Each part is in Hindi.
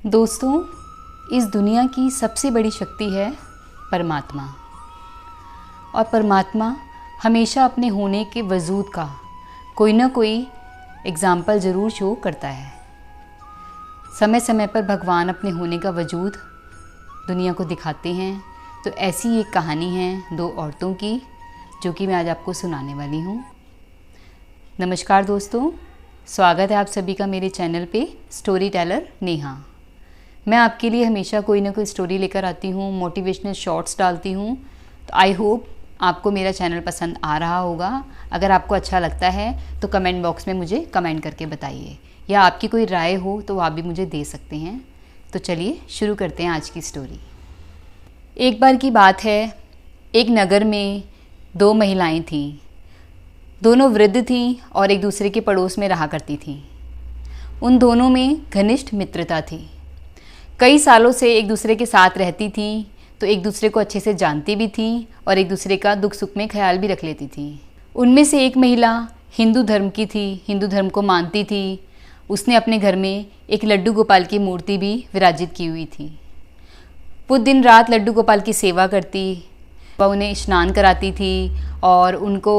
दोस्तों, इस दुनिया की सबसे बड़ी शक्ति है परमात्मा। और परमात्मा हमेशा अपने होने के वजूद का कोई ना कोई एग्ज़ाम्पल ज़रूर शो करता है। समय समय पर भगवान अपने होने का वजूद दुनिया को दिखाते हैं। तो ऐसी एक कहानी है दो औरतों की, जो कि मैं आज आपको सुनाने वाली हूँ। नमस्कार दोस्तों, स्वागत है आप सभी का मेरे चैनल पे स्टोरी टेलर नेहा। मैं आपके लिए हमेशा कोई ना कोई स्टोरी लेकर आती हूँ, मोटिवेशनल शॉर्ट्स डालती हूँ। तो आई होप आपको मेरा चैनल पसंद आ रहा होगा। अगर आपको अच्छा लगता है तो कमेंट बॉक्स में मुझे कमेंट करके बताइए, या आपकी कोई राय हो तो आप भी मुझे दे सकते हैं। तो चलिए शुरू करते हैं आज की स्टोरी। एक बार की बात है, एक नगर में दो महिलाएं थीं। दोनों वृद्ध थीं और एक दूसरे के पड़ोस में रहा करती थीं। उन दोनों में घनिष्ठ मित्रता थी। कई सालों से एक दूसरे के साथ रहती थीं, तो एक दूसरे को अच्छे से जानती भी थीं और एक दूसरे का दुख सुख में ख्याल भी रख लेती थीं। उनमें से एक महिला हिंदू धर्म की थी, हिंदू धर्म को मानती थी। उसने अपने घर में एक लड्डू गोपाल की मूर्ति भी विराजित की हुई थी। वो दिन रात लड्डू गोपाल की सेवा करती, वह उन्हें स्नान कराती थी और उनको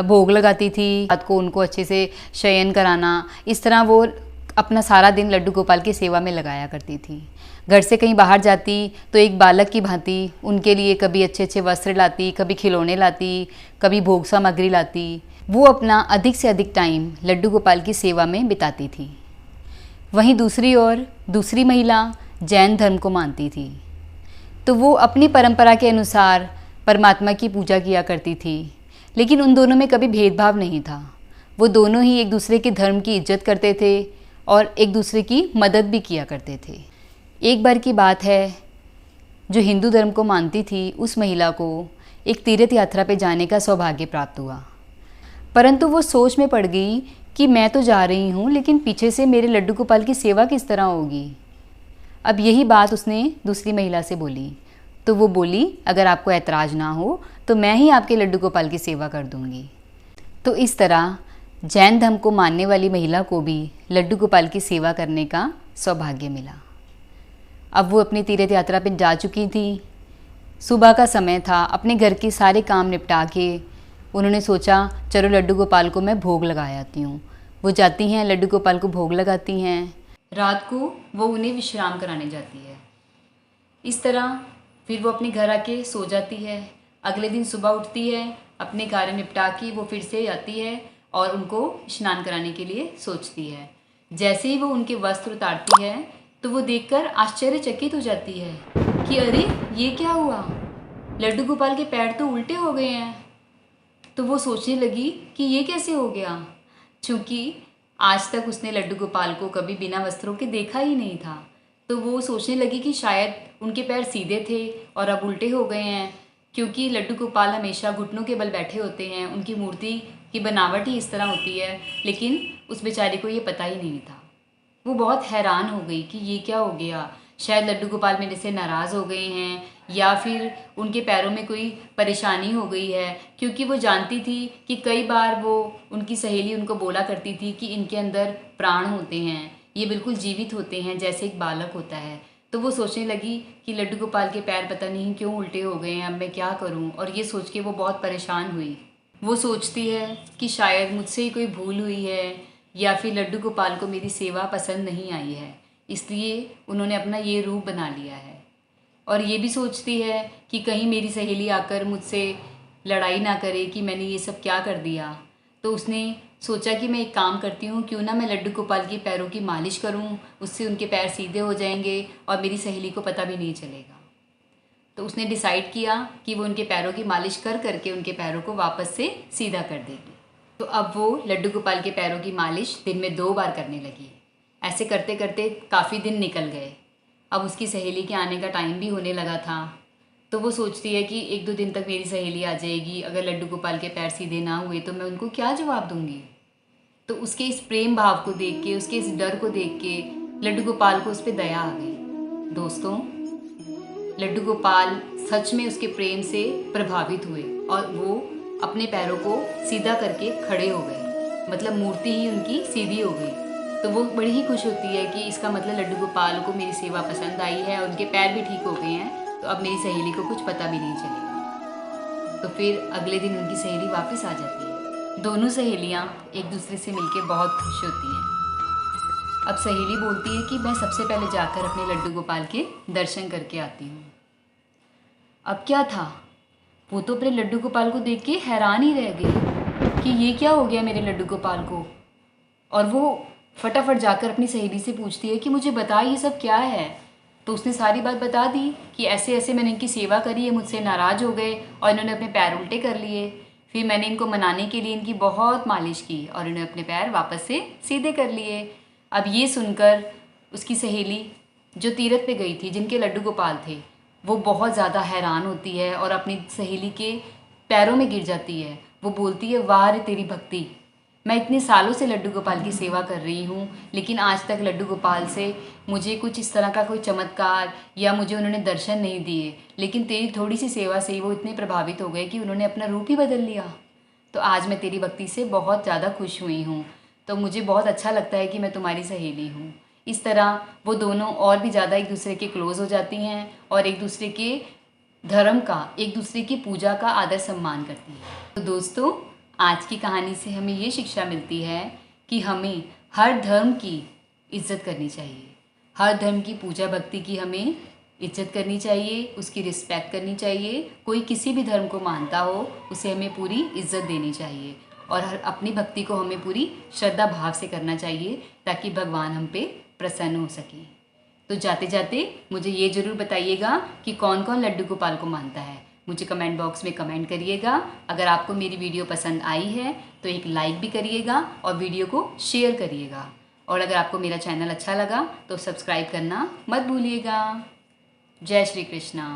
भोग लगाती थी। रात को उनको अच्छे से शयन कराना, इस तरह वो अपना सारा दिन लड्डू गोपाल की सेवा में लगाया करती थी। घर से कहीं बाहर जाती तो एक बालक की भांति उनके लिए कभी अच्छे अच्छे वस्त्र लाती, कभी खिलौने लाती, कभी भोग सामग्री लाती। वो अपना अधिक से अधिक टाइम लड्डू गोपाल की सेवा में बिताती थी। वहीं दूसरी ओर दूसरी महिला जैन धर्म को मानती थी, तो वो अपनी परंपरा के अनुसार परमात्मा की पूजा किया करती थी। लेकिन उन दोनों में कभी भेदभाव नहीं था। वो दोनों ही एक दूसरे के धर्म की इज्जत करते थे और एक दूसरे की मदद भी किया करते थे। एक बार की बात है, जो हिंदू धर्म को मानती थी उस महिला को एक तीर्थ यात्रा पे जाने का सौभाग्य प्राप्त हुआ। परंतु वो सोच में पड़ गई कि मैं तो जा रही हूँ, लेकिन पीछे से मेरे लड्डू गोपाल की सेवा किस तरह होगी। अब यही बात उसने दूसरी महिला से बोली। तो वो बोली, अगर आपको ऐतराज़ ना हो तो मैं ही आपके लड्डू गोपाल की सेवा कर दूँगी। तो इस तरह जैन धर्म को मानने वाली महिला को भी लड्डू गोपाल की सेवा करने का सौभाग्य मिला। अब वो अपनी तीर्थ यात्रा पर जा चुकी थी। सुबह का समय था। अपने घर के सारे काम निपटा के उन्होंने सोचा, चलो लड्डू गोपाल को मैं भोग लगा आती हूँ। वो जाती हैं, लड्डू गोपाल को भोग लगाती हैं। रात को वो उन्हें विश्राम कराने जाती है। इस तरह फिर वो अपने घर आके सो जाती है। अगले दिन सुबह उठती है, अपने कार्य निपटा के वो फिर से आती है और उनको स्नान कराने के लिए सोचती है। जैसे ही वो उनके वस्त्र उतारती है तो वो देखकर आश्चर्यचकित हो जाती है कि अरे ये क्या हुआ, लड्डू गोपाल के पैर तो उल्टे हो गए हैं। तो वो सोचने लगी कि ये कैसे हो गया, क्योंकि आज तक उसने लड्डू गोपाल को कभी बिना वस्त्रों के देखा ही नहीं था। तो वो सोचने लगी कि शायद उनके पैर सीधे थे और अब उल्टे हो गए हैं, क्योंकि लड्डू गोपाल हमेशा घुटनों के बल बैठे होते हैं। उनकी मूर्ति की बनावट ही इस तरह होती है। लेकिन उस बेचारी को ये पता ही नहीं था। वो बहुत हैरान हो गई कि ये क्या हो गया, शायद लड्डू गोपाल मेरे से नाराज़ हो गए हैं या फिर उनके पैरों में कोई परेशानी हो गई है। क्योंकि वो जानती थी कि कई बार वो उनकी सहेली उनको बोला करती थी कि इनके अंदर प्राण होते हैं, ये बिल्कुल जीवित होते हैं जैसे एक बालक होता है। तो वो सोचने लगी कि लड्डू गोपाल के पैर पता नहीं क्यों उल्टे हो गए हैं, अब मैं क्या करूं। और ये सोच के वो बहुत परेशान हुई। वो सोचती है कि शायद मुझसे ही कोई भूल हुई है या फिर लड्डू गोपाल को मेरी सेवा पसंद नहीं आई है, इसलिए उन्होंने अपना ये रूप बना लिया है। और ये भी सोचती है कि कहीं मेरी सहेली आकर मुझसे लड़ाई ना करे कि मैंने ये सब क्या कर दिया। तो उसने सोचा कि मैं एक काम करती हूँ, क्यों ना मैं लड्डू गोपाल के पैरों की मालिश करूँ, उससे उनके पैर सीधे हो जाएंगे और मेरी सहेली को पता भी नहीं चलेगा। तो उसने डिसाइड किया कि वो उनके पैरों की मालिश कर करके उनके पैरों को वापस से सीधा कर देगी। तो अब वो लड्डू गोपाल के पैरों की मालिश दिन में 2 बार करने लगी। ऐसे करते करते काफ़ी दिन निकल गए। अब उसकी सहेली के आने का टाइम भी होने लगा था। तो वो सोचती है कि 1-2 दिन तक मेरी सहेली आ जाएगी, अगर लड्डू गोपाल के पैर सीधे ना हुए तो मैं उनको क्या जवाब दूंगी। तो उसके इस प्रेम भाव को देख के, उसके इस डर को देख के लड्डू गोपाल को उस पर दया आ गई। दोस्तों, लड्डू गोपाल सच में उसके प्रेम से प्रभावित हुए और वो अपने पैरों को सीधा करके खड़े हो गए। मतलब मूर्ति ही उनकी सीधी हो गई। तो वो बड़ी ही खुश होती है कि इसका मतलब लड्डू गोपाल को मेरी सेवा पसंद आई है और उनके पैर भी ठीक हो गए हैं, तो अब मेरी सहेली को कुछ पता भी नहीं चलेगा। तो फिर अगले दिन उनकी सहेली वापस आ जाती है। दोनों सहेलियाँ एक दूसरे से मिलकर बहुत खुश होती हैं। अब सहेली बोलती है कि मैं सबसे पहले जाकर अपने लड्डू गोपाल के दर्शन करके आती हूँ। अब क्या था, वो तो अपने लड्डू गोपाल को देख के हैरान ही रह गई कि ये क्या हो गया मेरे लड्डू गोपाल को। और वो फटाफट जाकर अपनी सहेली से पूछती है कि मुझे बता ये सब क्या है। तो उसने सारी बात बता दी कि ऐसे ऐसे मैंने इनकी सेवा करी है, मुझसे नाराज़ हो गए और इन्होंने अपने पैर उल्टे कर लिए। फिर मैंने इनको मनाने के लिए इनकी बहुत मालिश की और इन्होंने अपने पैर वापस से सीधे कर लिए। अब ये सुनकर उसकी सहेली जो तीरथ पे गई थी, जिनके लड्डू गोपाल थे, वो बहुत ज़्यादा हैरान होती है और अपनी सहेली के पैरों में गिर जाती है। वो बोलती है, वाह रे तेरी भक्ति, मैं इतने सालों से लड्डू गोपाल की सेवा कर रही हूँ, लेकिन आज तक लड्डू गोपाल से मुझे कुछ इस तरह का कोई चमत्कार या मुझे उन्होंने दर्शन नहीं दिए, लेकिन तेरी थोड़ी सी सेवा से ही वो इतने प्रभावित हो गए कि उन्होंने अपना रूप ही बदल लिया। तो आज मैं तेरी भक्ति से बहुत ज़्यादा खुश हुई हूँ, तो मुझे बहुत अच्छा लगता है कि मैं तुम्हारी सहेली हूँ। इस तरह वो दोनों और भी ज़्यादा एक दूसरे के क्लोज़ हो जाती हैं और एक दूसरे के धर्म का, एक दूसरे की पूजा का आदर सम्मान करती हैं। तो दोस्तों, आज की कहानी से हमें ये शिक्षा मिलती है कि हमें हर धर्म की इज़्ज़त करनी चाहिए, हर धर्म की पूजा भक्ति की हमें इज़्ज़त करनी चाहिए, उसकी रिस्पेक्ट करनी चाहिए। कोई किसी भी धर्म को मानता हो उसे हमें पूरी इज़्ज़त देनी चाहिए और हर अपनी भक्ति को हमें पूरी श्रद्धा भाव से करना चाहिए ताकि भगवान हम पे प्रसन्न हो सकें। तो जाते जाते मुझे ये ज़रूर बताइएगा कि कौन कौन लड्डू गोपाल को मानता है। मुझे कमेंट बॉक्स में कमेंट करिएगा। अगर आपको मेरी वीडियो पसंद आई है तो एक लाइक भी करिएगा और वीडियो को शेयर करिएगा। और अगर आपको मेरा चैनल अच्छा लगा तो सब्सक्राइब करना मत भूलिएगा। जय श्री कृष्णा।